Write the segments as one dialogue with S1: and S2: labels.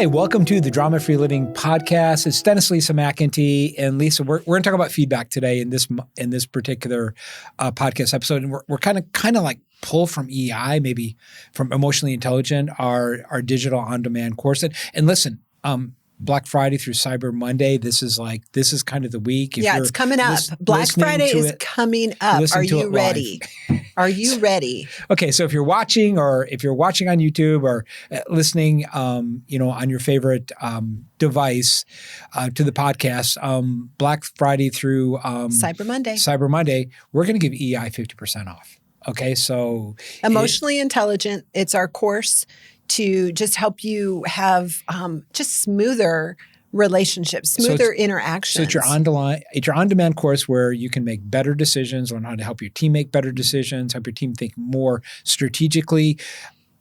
S1: Hi, welcome to the Drama Free Living podcast. It's Dennis, Lisa McIntee, and Lisa. We're going to talk about feedback today in this particular podcast episode, and we're kind of like pull from EI, maybe from Emotionally Intelligent, our digital on-demand course. And listen, Black Friday through Cyber Monday. This is kind of the week.
S2: Yeah, it's coming up. Black Friday is coming up. Are you ready? Are you ready?
S1: Okay, so if you're watching on YouTube or listening, on your favorite device to the podcast, Black Friday through
S2: Cyber Monday,
S1: we're going to give EI 50% off. Okay, so
S2: Emotionally Intelligent. It's our course to just help you have just smoother relationships, smoother interactions.
S1: So it's your on-demand course where you can make better decisions, learn how to help your team make better decisions, help your team think more strategically,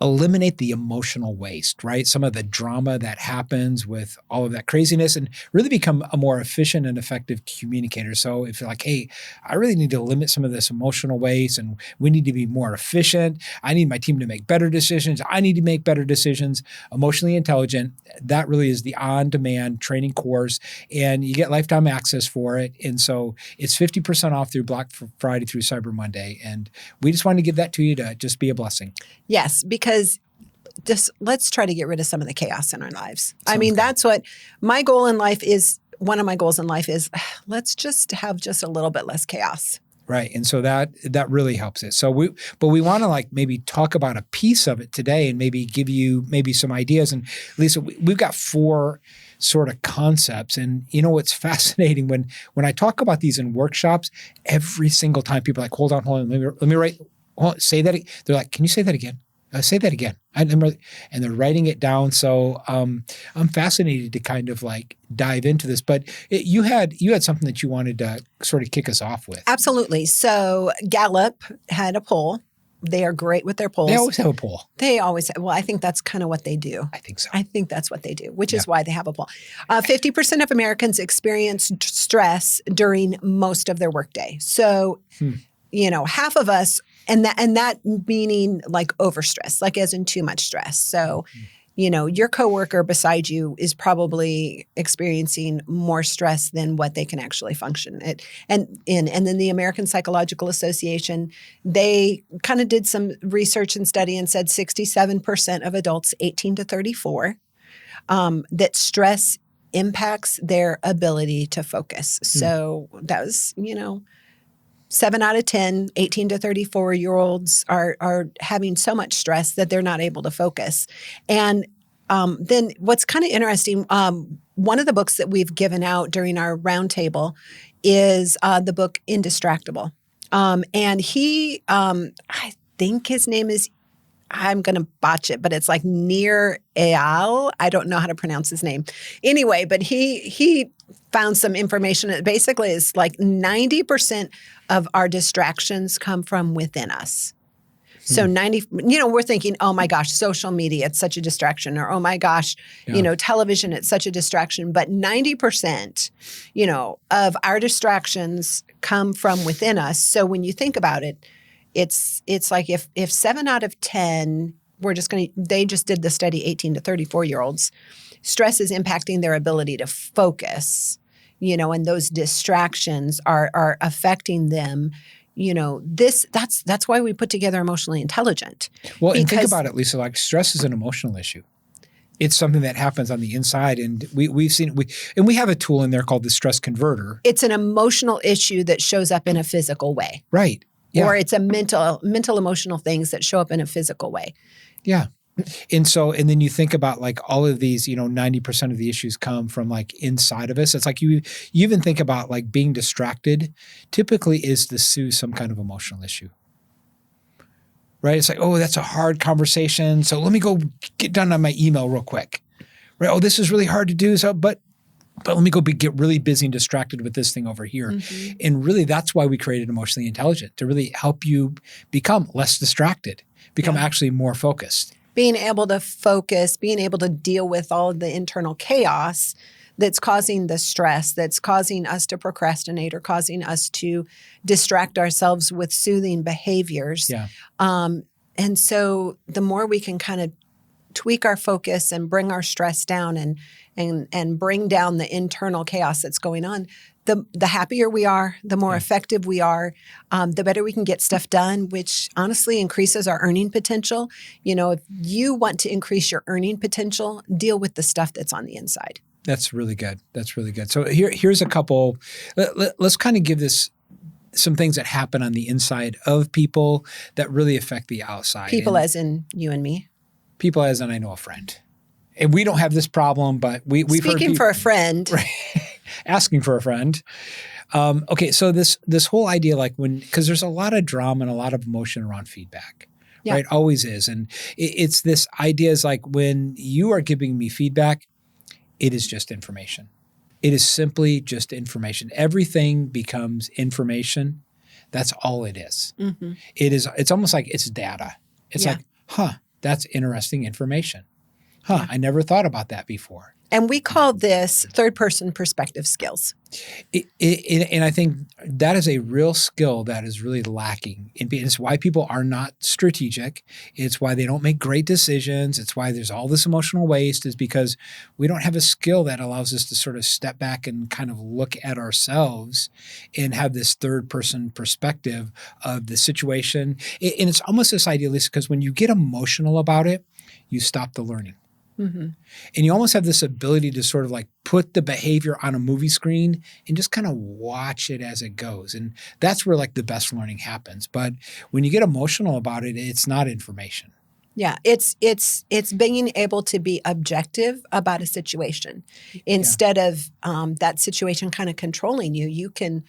S1: eliminate the emotional waste, right? Some of the drama that happens with all of that craziness, and really become a more efficient and effective communicator. So if you're like, hey, I really need to limit some of this emotional waste and we need to be more efficient. I need my team to make better decisions. I need to make better decisions. Emotionally Intelligent, that really is the on-demand training course, and you get lifetime access for it. And so it's 50% off through Black Friday through Cyber Monday. And we just wanted to give that to you to just be a blessing.
S2: Yes, because just let's try to get rid of some of the chaos in our lives. That's what my goal in life is. One of my goals in life is let's just have just a little bit less chaos.
S1: Right. And so that really helps it. So we want to maybe talk about a piece of it today and maybe give you maybe some ideas. And Lisa, we've got 4 sort of concepts. And what's fascinating when I talk about these in workshops, every single time people are like, hold on, let me write, say that. They're like, can you say that again? Say that again. And they're writing it down. So I'm fascinated to kind of dive into this. But you had something that you wanted to sort of kick us off with.
S2: Absolutely. So Gallup had a poll. They are great with their polls.
S1: They always have a poll.
S2: They always have. Well, I think that's kind of what they do.
S1: I think so.
S2: I think that's what they do, which is why they have a poll. 50% of Americans experience stress during most of their workday. So, half of us. And that meaning overstress, as in too much stress. So, your coworker beside you is probably experiencing more stress than what they can actually function at. And then the American Psychological Association, they kind of did some research and study and said 67% of adults 18 to 34 that stress impacts their ability to focus. So that was, 7 out of 10, 18 to 34-year-olds are having so much stress that they're not able to focus. And then what's kind of interesting, one of the books that we've given out during our roundtable is the book Indistractable. And he, I think his name is, I'm going to botch it, but it's Nir Eyal. I don't know how to pronounce his name. Anyway, but he found some information that basically is 90% of our distractions come from within us. So we're thinking, oh my gosh, social media, it's such a distraction, or oh my gosh, television, it's such a distraction. But 90%, of our distractions come from within us. So when you think about it, it's like if 7 out of 10, they just did the study, 18 to 34-year-olds, stress is impacting their ability to focus, and those distractions are affecting them. That's why we put together Emotionally Intelligent.
S1: Well, and think about it, Lisa, stress is an emotional issue. It's something that happens on the inside, and we've seen we have a tool in there called the stress converter.
S2: It's an emotional issue that shows up in a physical way.
S1: Right. Yeah.
S2: Or it's a mental emotional things that show up in a physical way.
S1: Yeah. And then you think about all of these, 90% of the issues come from inside of us. It's you even think about being distracted typically is to soothe some kind of emotional issue. Right? It's oh, that's a hard conversation. So let me go get done on my email real quick. Right? Oh, this is really hard to do. So, but let me go get really busy and distracted with this thing over here. Mm-hmm. And really that's why we created Emotionally Intelligent, to really help you become less distracted, become actually more focused.
S2: Being able to focus, being able to deal with all of the internal chaos that's causing the stress, that's causing us to procrastinate or causing us to distract ourselves with soothing behaviors.
S1: Yeah.
S2: And so the more we can kind of tweak our focus and bring our stress down and bring down the internal chaos that's going on, the happier we are, the more effective we are, the better we can get stuff done, which honestly increases our earning potential. If you want to increase your earning potential, deal with the stuff that's on the inside.
S1: That's really good. That's really good. So here's a couple. Let's kind of give this some things that happen on the inside of people that really affect the outside.
S2: People as in you and me.
S1: People as in I know a friend. And we don't have this problem, but we've heard
S2: Speaking for a friend.
S1: Right. Asking for a friend. Okay, so this whole idea, because there's a lot of drama and a lot of emotion around feedback, right? Always is. And it's this idea is like when you are giving me feedback, it is just information. It is simply just information. Everything becomes information. That's all it is. Mm-hmm. It's almost like it's data. It's like, that's interesting information. I never thought about that before.
S2: And we call this third-person perspective skills.
S1: And I think that is a real skill that is really lacking. It's why people are not strategic. It's why they don't make great decisions. It's why there's all this emotional waste, is because we don't have a skill that allows us to sort of step back and kind of look at ourselves and have this third-person perspective of the situation. And it's almost this idea, Lisa, because when you get emotional about it, you stop the learning. Mm-hmm. And you almost have this ability to sort of like put the behavior on a movie screen and just kind of watch it as it goes. And that's where like the best learning happens. But when you get emotional about it, it's not information.
S2: Yeah, it's being able to be objective about a situation instead of that situation kind of controlling you. You can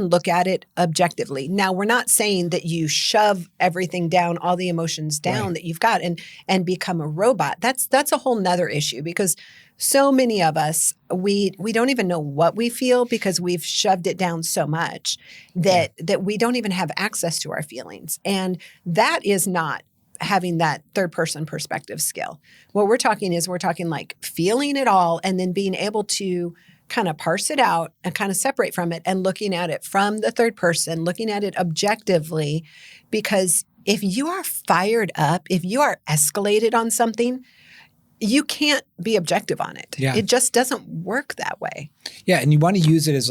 S2: look at it objectively. Now, we're not saying that you shove everything down, all the emotions down that you've got, and become a robot. That's a whole nother issue, because so many of us, we don't even know what we feel because we've shoved it down so much that we don't even have access to our feelings, and that is not having that third-person perspective skill. What we're talking like feeling it all and then being able to kind of parse it out and kind of separate from it and looking at it from the third person, looking at it objectively. Because if you are fired up, if you are escalated on something, you can't be objective on it. Yeah. It just doesn't work that way.
S1: Yeah, and you want to use it as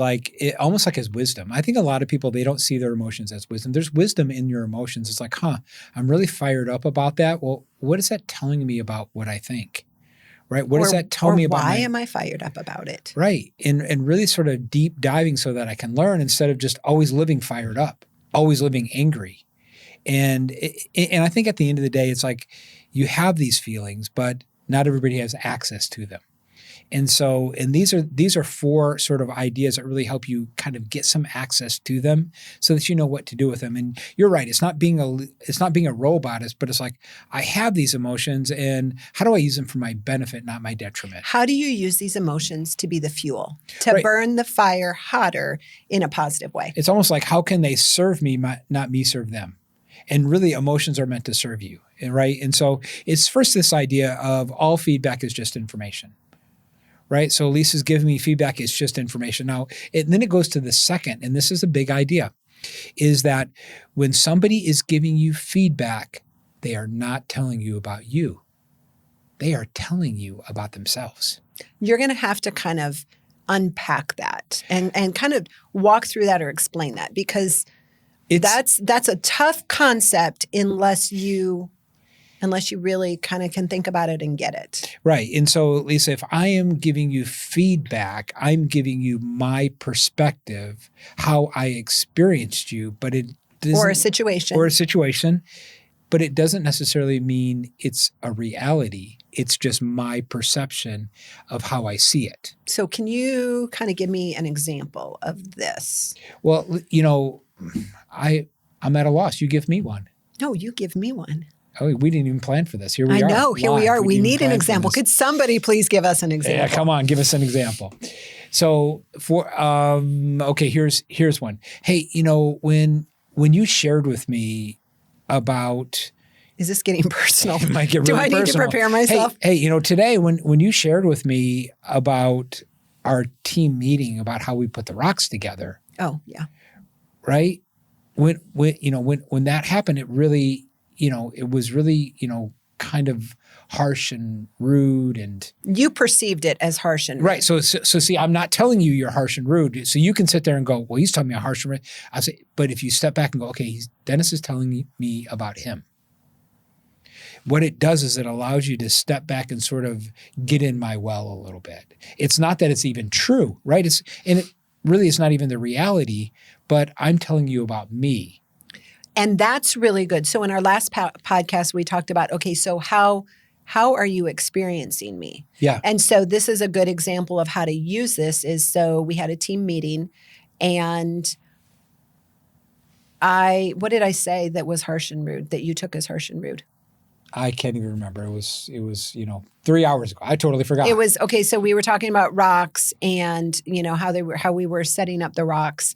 S1: almost like as wisdom. I think a lot of people, they don't see their emotions as wisdom. There's wisdom in your emotions. It's like, I'm really fired up about that. Well, what is that telling me about what I think? Right? What does that tell me about
S2: why am I fired up about it?
S1: Right. And really sort of deep diving so that I can learn instead of just always living fired up, always living angry. And I think at the end of the day, it's like you have these feelings, but not everybody has access to them. And so, these are four sort of ideas that really help you kind of get some access to them so that you know what to do with them. And you're right. It's not being a robot, but it's like, I have these emotions and how do I use them for my benefit, not my detriment?
S2: How do you use these emotions to be the fuel, to burn the fire hotter in a positive way?
S1: It's almost like, how can they serve me, not me serve them? And really, emotions are meant to serve you, right? And so it's first this idea of all feedback is just information, right? So Lisa's giving me feedback, it's just information. Now, then it goes to the second, and this is a big idea, is that when somebody is giving you feedback, they are not telling you about you. They are telling you about themselves.
S2: You're going to have to kind of unpack that and kind of walk through that or explain that, because that's a tough concept unless you really kind of can think about it and get it.
S1: Right. And so, Lisa, if I am giving you feedback, I'm giving you my perspective, how I experienced you, but it doesn't,
S2: or a situation,
S1: but it doesn't necessarily mean it's a reality. It's just my perception of how I see it.
S2: So can you kind of give me an example of this?
S1: Well, I'm at a loss. You give me one.
S2: No, you give me one.
S1: Oh, we didn't even plan for this. Here we are.
S2: I know. Here we are. We need an example. Could somebody please give us an example?
S1: Yeah, come on. Give us an example. So here's one. Hey, when you shared with me about...
S2: Is this getting personal?
S1: It might get really
S2: Do I need
S1: personal.
S2: to prepare myself?
S1: Hey, today when you shared with me about our team meeting, about how we put the rocks together.
S2: Oh, yeah.
S1: Right? When that happened, it really, it was really, kind of harsh and rude and
S2: you perceived it as harsh and rude.
S1: right. So see, I'm not telling you you're harsh and rude. So you can sit there and go, well, he's telling me I'm harsh and rude. I say, but if you step back and go, okay, Dennis is telling me about him. What it does is it allows you to step back and sort of get in my well a little bit. It's not that it's even true, right? And it really is not even the reality, but I'm telling you about me.
S2: And that's really good. So in our last podcast, we talked about, okay, so how are you experiencing me?
S1: Yeah.
S2: And so this is a good example of how to use this is, so we had a team meeting and what did I say that was harsh and rude, that you took as harsh and rude?
S1: I can't even remember. It was 3 hours ago. I totally forgot.
S2: It was, okay, so we were talking about rocks and, how we were setting up the rocks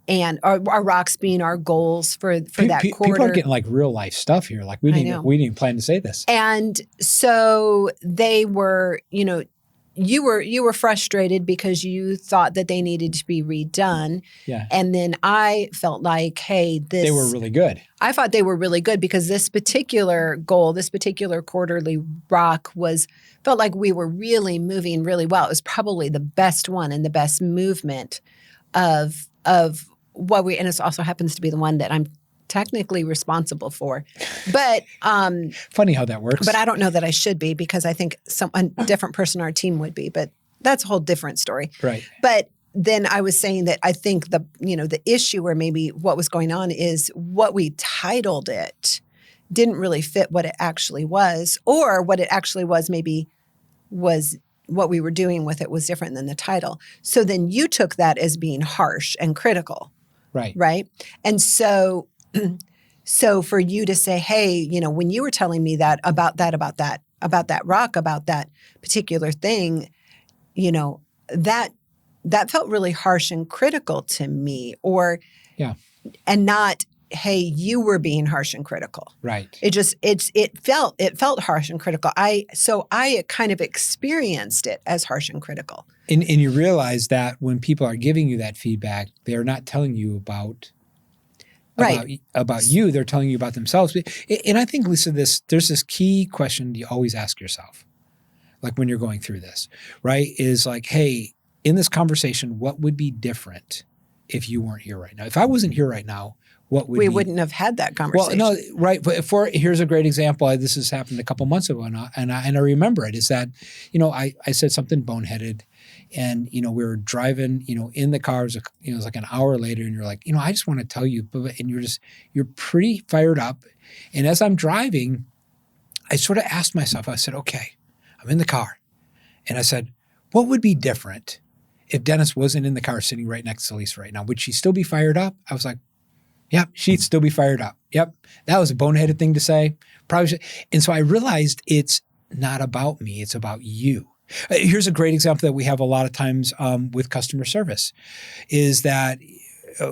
S2: and our rocks being our goals for that quarter.
S1: People are getting like real life stuff here. Like we didn't even plan to say this.
S2: And so they were, you were frustrated because you thought that they needed to be redone.
S1: Yeah.
S2: And then I felt like, hey,
S1: they were really good.
S2: I thought they were really good because this particular goal, this particular quarterly rock felt like we were really moving really well. It was probably the best one and the best movement of what and it also happens to be the one that I'm technically responsible for. But
S1: funny how that works.
S2: But I don't know that I should be because I think a different person on our team would be. But that's a whole different story.
S1: Right.
S2: But then I was saying that I think the issue or maybe what was going on is what we titled it didn't really fit what it actually was, or what it actually was maybe was what we were doing with it was different than the title. So then you took that as being harsh and critical.
S1: Right.
S2: Right. And so for you to say, hey, when you were telling me about that rock, about that particular thing, that felt really harsh and critical to me, and not, hey, you were being harsh and critical.
S1: Right.
S2: It felt harsh and critical. I kind of experienced it as harsh and critical.
S1: And you realize that when people are giving you that feedback, they are not telling you about you. They're telling you about themselves. And I think, Lisa, there's this key question you always ask yourself, like when you're going through this, right? Is like, hey, in this conversation, what would be different if you weren't here right now? If I wasn't here right now, we
S2: wouldn't have had that conversation.
S1: Well, no, right. But here's a great example. This has happened a couple months ago, and I remember it. Is that, I said something boneheaded, and we were driving, in the car. It was like an hour later, and you're like, I just want to tell you, and you're pretty fired up. And as I'm driving, I sort of asked myself. I said, okay, I'm in the car, and I said, what would be different if Dennis wasn't in the car sitting right next to Lisa right now? Would she still be fired up? I was like, yep, she'd still be fired up. Yep, that was a boneheaded thing to say. Probably should. And so I realized it's not about me, it's about you. Here's a great example that we have a lot of times with customer service is that,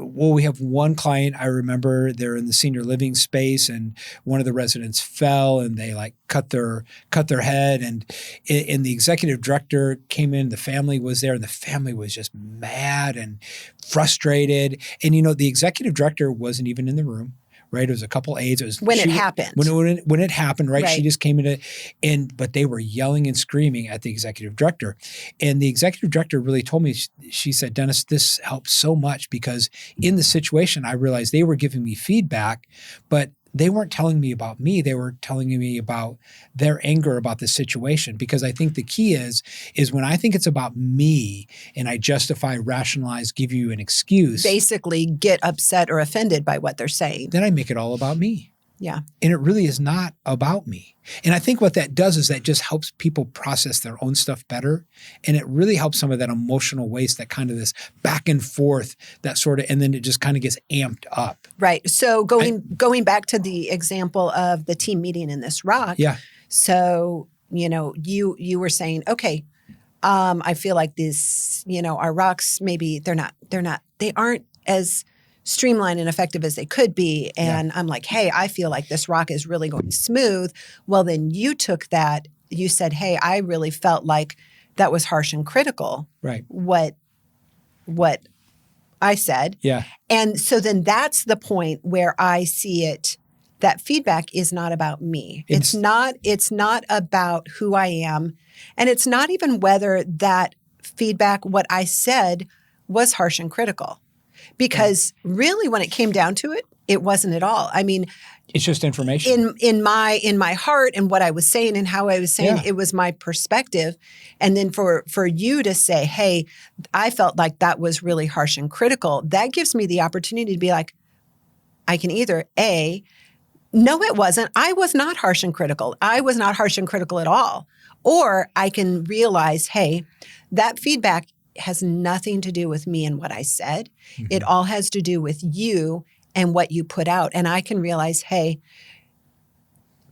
S1: we have one client, I remember they're in the senior living space and one of the residents fell and they like cut their head and the executive director came in, the family was there and the family was just mad and frustrated. And the executive director wasn't even in the room. Right, it was a couple aides. It was
S2: when it happened.
S1: When it happened, right? She just came in, but they were yelling and screaming at the executive director, and the executive director really told me. She said, "Dennis, this helped so much because in the situation, I realized they were giving me feedback, but they weren't telling me about me. They were telling me about their anger about the situation. Because I think the key is when I think it's about me and I justify, rationalize, give you an excuse.
S2: Basically get upset or offended by what they're saying.
S1: Then I make it all about me.
S2: Yeah.
S1: And it really is not about me. And I think what that does is that just helps people process their own stuff better. And it really helps some of that emotional waste, that kind of this back and forth, that sort of, and then it just kind of gets amped up.
S2: Right. So going back to the example of the team meeting in this rock.
S1: Yeah.
S2: So, you were saying, okay, I feel like this, our rocks, maybe they aren't as streamlined and effective as they could be. And I'm like, hey, I feel like this rock is really going smooth. Well, then you took that, you said, hey, I really felt like that was harsh and critical.
S1: Right.
S2: What I said.
S1: Yeah.
S2: And so then that's the point where I see it, that feedback is not about me. It's not about who I am. And it's not even whether that feedback, what I said, was harsh and critical. Because really, when it came down to it, it wasn't at all. I mean,
S1: it's just information.
S2: In my heart and what I was saying and how I was saying, it was my perspective. And then for you to say, hey, I felt like that was really harsh and critical, that gives me the opportunity to be like, I can either A, no, it wasn't. I was not harsh and critical. I was not harsh and critical at all. Or I can realize, hey, that feedback has nothing to do with me and what I said. Mm-hmm. It all has to do with you and what you put out. And I can realize, hey,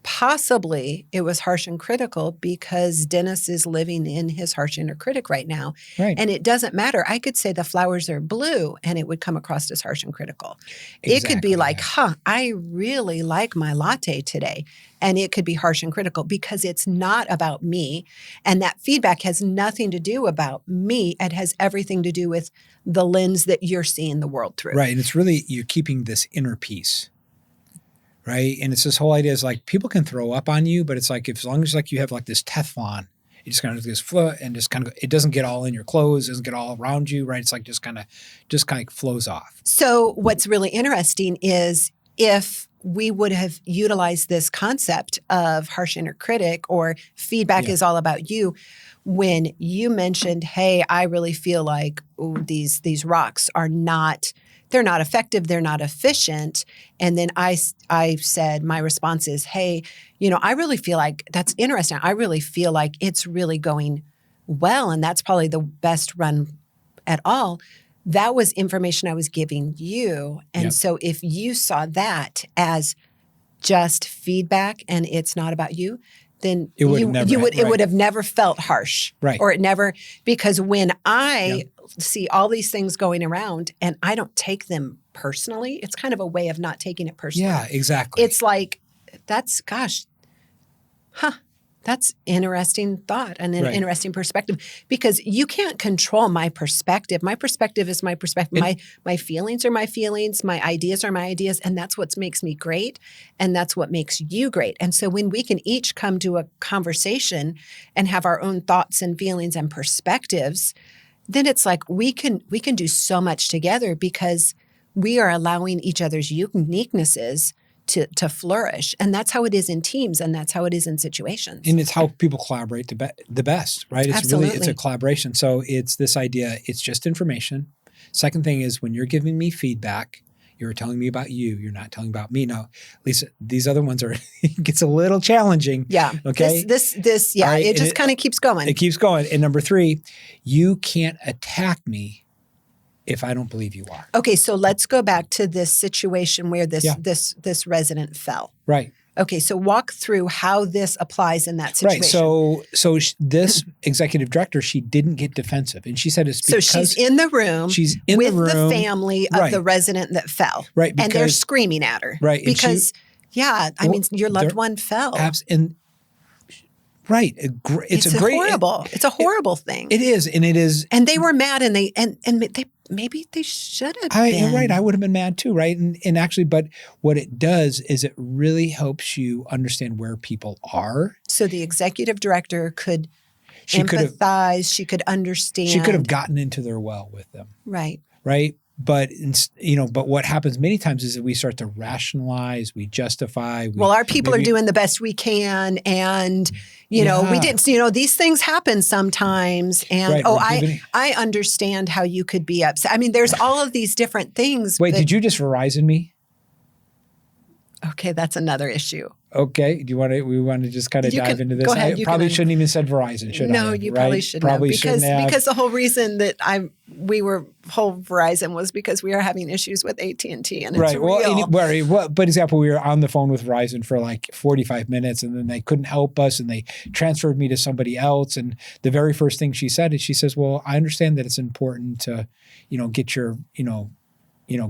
S2: possibly it was harsh and critical because Dennis is living in his harsh inner critic right now.
S1: Right.
S2: And it doesn't matter. I could say the flowers are blue and it would come across as harsh and critical. Exactly. It could be like, I really like my latte today. And it could be harsh and critical because it's not about me. And that feedback has nothing to do about me. It has everything to do with the lens that you're seeing the world through.
S1: Right. And it's really, you're keeping this inner peace. Right. And it's this whole idea is like people can throw up on you, but it's like as long as like you have like this Teflon, it just kind of just flow and just kind of it doesn't get all in your clothes, doesn't get all around you, right? It's like just kind of flows off.
S2: So what's really interesting is if we would have utilized this concept of harsh inner critic or feedback is all about you, when you mentioned, hey, I really feel like these rocks are not. They're not effective. They're not efficient. And then I said, my response is, hey, I really feel like that's interesting. I really feel like it's really going well. And that's probably the best run at all. That was information I was giving you. And so if you saw that as just feedback and it's not about you, then it would have never felt harsh.
S1: Right.
S2: Or it never, because when I see all these things going around and I don't take them personally, it's kind of a way of not taking it personally.
S1: Yeah, exactly.
S2: It's like, that's interesting thought and an interesting perspective because you can't control my perspective. My perspective is my perspective. My feelings are my feelings. My ideas are my ideas. And that's what makes me great. And that's what makes you great. And so when we can each come to a conversation and have our own thoughts and feelings and perspectives, then it's like we can do so much together because we are allowing each other's uniquenesses to flourish. And that's how it is in teams and that's how it is in situations.
S1: And it's how people collaborate the best, right? It's
S2: Absolutely.
S1: It's a collaboration. So it's this idea, it's just information. Second thing is when you're giving me feedback, you're telling me about you. You're not telling about me. Now, Lisa, these other ones it gets a little challenging.
S2: Yeah.
S1: Okay.
S2: This right, it just kind of keeps going.
S1: It keeps going. And number 3, you can't attack me if I don't believe you are.
S2: Okay, so let's go back to this situation where this resident fell.
S1: Right.
S2: Okay, so walk through how this applies in that situation.
S1: Right. So this executive director, she didn't get defensive, and she said it's because
S2: she's in the room.
S1: She's in
S2: with
S1: the room
S2: the family of the resident that fell.
S1: Right.
S2: And they're screaming at her.
S1: Right.
S2: Because your loved one fell.
S1: Right. It's
S2: horrible. It's a horrible thing.
S1: It is, and it is.
S2: And they were mad, and they maybe they should have been.
S1: You're right. I would have been mad too, right? And actually, but what it does is it really helps you understand where people are.
S2: So the executive director could empathize. She could understand.
S1: She could have gotten into their well with them.
S2: Right.
S1: Right. But but what happens many times is that we start to rationalize, we justify.
S2: Our people are doing the best we can, and we didn't. These things happen sometimes, and I understand how you could be upset. I mean, there's all of these different things.
S1: Wait, did you just Verizon me?
S2: Okay, that's another issue.
S1: Okay. We want to just kind of dive into this?
S2: Go ahead,
S1: I probably shouldn't even said Verizon, should I?
S2: No, you probably shouldn't have. Because the whole reason that whole Verizon was because we are having issues with AT&T and it's real.
S1: But example, we were on the phone with Verizon for like 45 minutes and then they couldn't help us and they transferred me to somebody else. And the very first thing she said is she says, well, I understand that it's important to, get your,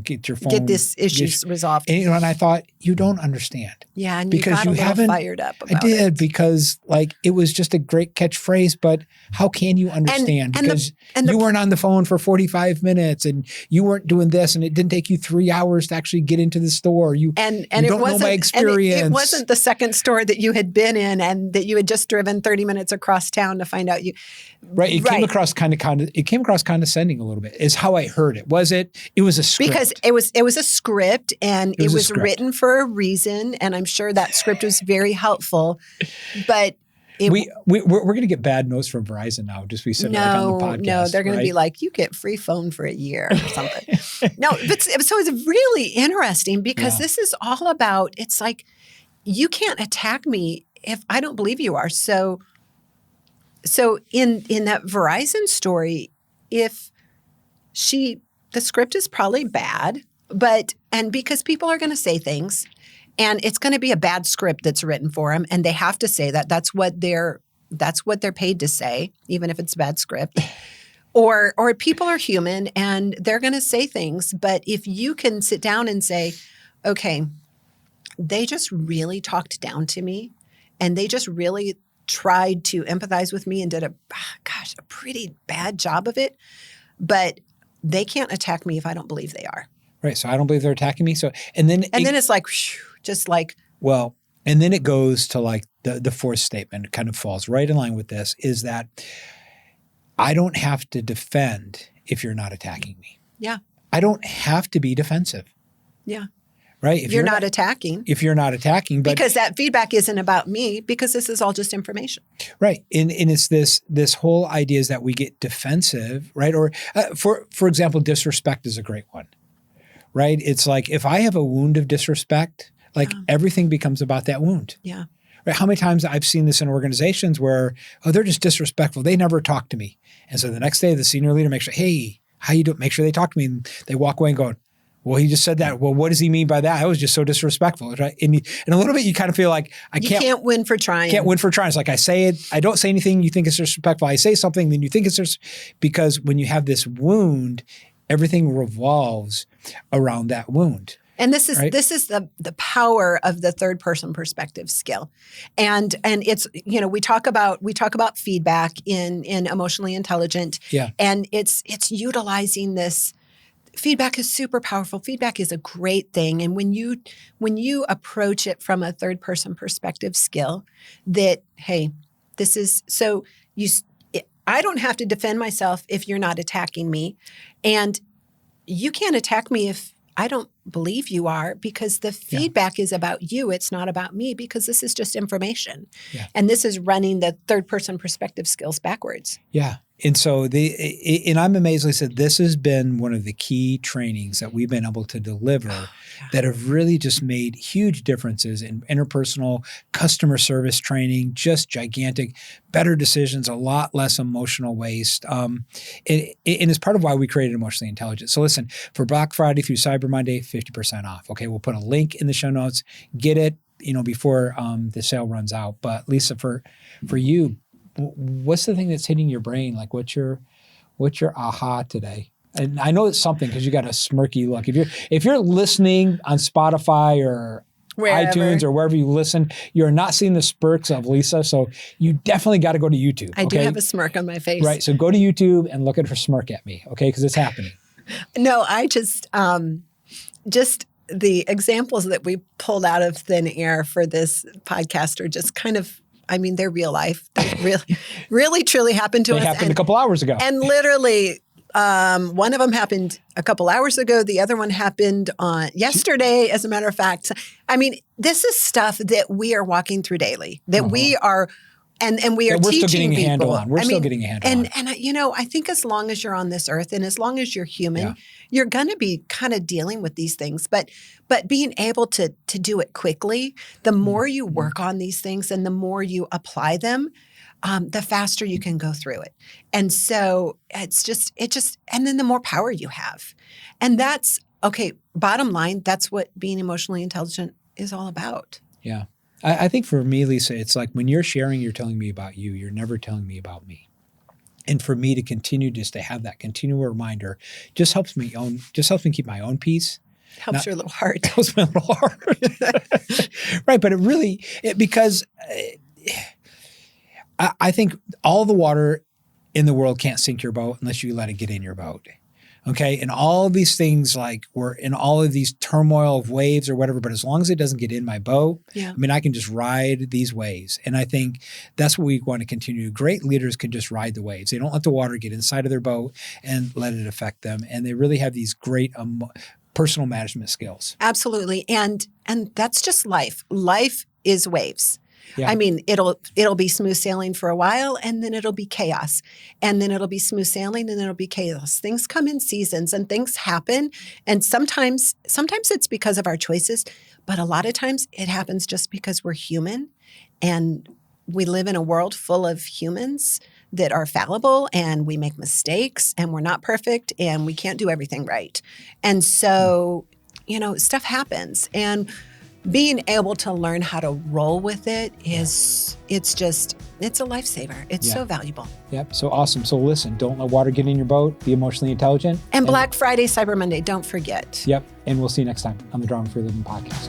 S1: get your phone.
S2: Get this issues resolved.
S1: And I thought, you don't understand.
S2: Yeah, and
S1: because
S2: you got a little fired up about it.
S1: I did, because it was just a great catchphase, but how can you understand? Because you weren't on the phone for 45 minutes and you weren't doing this, and it didn't take you 3 hours to actually get into the store. You don't know my experience.
S2: And it wasn't the second store that you had been in and that you had just driven 30 minutes across town to find out you.
S1: Right. It came across condescending a little bit, is how I heard it. Was it? It was a script.
S2: Because it was a script, and it was written for a reason, and I'm sure that script was very helpful. But we're going to get bad notes from Verizon now. Just we said on the podcast. No, they're going to be like, you get free phone for a year or something. No, but so it's really interesting because this is all about. It's like, you can't attack me if I don't believe you are. So in that Verizon story, if the script is probably bad, and because people are going to say things, and it's going to be a bad script that's written for them, and they have to say that. That's what they're paid to say, even if it's a bad script. Or people are human and they're going to say things. But if you can sit down and say, okay, they just really talked down to me, and they just really tried to empathize with me and did a pretty bad job of it, but they can't attack me if I don't believe they are.
S1: Right. So I don't believe they're attacking me. So and then
S2: it's like, just like.
S1: Well, and then it goes to the fourth statement. It kind of falls right in line with this, is that I don't have to defend if you're not attacking me.
S2: Yeah.
S1: I don't have to be defensive.
S2: Yeah.
S1: Right.
S2: If you're not attacking.
S1: If you're not attacking. But
S2: because that feedback isn't about me, because this is all just information.
S1: Right. And it's this whole idea is that we get defensive, right? Or for example, disrespect is a great one, right? It's like, if I have a wound of disrespect, everything becomes about that wound.
S2: Yeah.
S1: Right. How many times I've seen this in organizations where, they're just disrespectful. They never talk to me. And so the next day the senior leader makes sure, hey, how you doing? Make sure they talk to me. And they walk away and go, well, he just said that. Well, what does he mean by that? I was just so disrespectful, right? And a little bit, you kind of feel like you can't
S2: win for trying.
S1: Can't win for trying. It's like I say it, I don't say anything. You think it's disrespectful. I say something, then you think it's because when you have this wound, everything revolves around that wound.
S2: And this is the power of the third person perspective skill, and it's we talk about feedback in Emotionally Intelligent, and it's utilizing this. Feedback is super powerful. Feedback is a great thing. And when you approach it from a third person perspective skill, that, hey, this is so I don't have to defend myself if you're not attacking me. And you can't attack me if I don't believe you are, because the feedback is about you. It's not about me, because this is just information. Yeah. And this is running the third person perspective skills backwards.
S1: Yeah. And so and I'm amazed, Lisa, this has been one of the key trainings that we've been able to deliver that have really just made huge differences in interpersonal customer service training, just gigantic, better decisions, a lot less emotional waste. And it's part of why we created Emotionally Intelligent. So listen, for Black Friday through Cyber Monday, 50% off. Okay, we'll put a link in the show notes. Get it, before the sale runs out. But Lisa, for you, what's the thing that's hitting your brain? Like, what's your aha today? And I know it's something because you got a smirky look. If you're listening on Spotify or iTunes or wherever you listen, you're not seeing the spurts of Lisa. So you definitely got to go to YouTube.
S2: I do have a smirk on my face.
S1: Right. So go to YouTube and look at her smirk at me. Okay. Because it's happening.
S2: No, I just the examples that we pulled out of thin air for this podcast are just kind of, they're real life. They really, truly happened to us.
S1: They happened a couple hours ago.
S2: And literally, one of them happened a couple hours ago. The other one happened on yesterday, as a matter of fact. This is stuff that we are walking through daily, that we are, and we are teaching people.
S1: We're still getting a handle on.
S2: And I think as long as you're on this earth and as long as you're human, you're going to be kind of dealing with these things. But being able to do it quickly, the more you work on these things and the more you apply them, the faster you can go through it. And so it just, and then the more power you have. And that's, okay, bottom line, that's what being emotionally intelligent is all about.
S1: Yeah. I think for me, Lisa, it's like when you're sharing, you're telling me about you. You're never telling me about me. And for me to continue just to have that continual reminder just helps me keep my own peace.
S2: Helps your little heart.
S1: Helps my little heart. Right. But because I think all the water in the world can't sink your boat unless you let it get in your boat. Okay. And all of these things, like we're in all of these turmoil of waves or whatever, but as long as it doesn't get in my boat, I mean, I can just ride these waves. And I think that's what we want to continue. Great leaders can just ride the waves. They don't let the water get inside of their boat and let it affect them. And they really have these great personal management skills.
S2: Absolutely. And that's just life. Life is waves.
S1: Yeah.
S2: I mean, it'll be smooth sailing for a while, and then it'll be chaos. And then it'll be smooth sailing, and then it'll be chaos. Things come in seasons and things happen. And sometimes it's because of our choices, but a lot of times it happens just because we're human. And we live in a world full of humans that are fallible, and we make mistakes, and we're not perfect, and we can't do everything right. And so, stuff happens. And being able to learn how to roll with it it's a lifesaver. It's so valuable.
S1: Yep. So awesome. So listen, don't let water get in your boat. Be emotionally intelligent.
S2: And Black Friday, Cyber Monday, don't forget.
S1: Yep. And we'll see you next time on the Drama Free Living Podcast.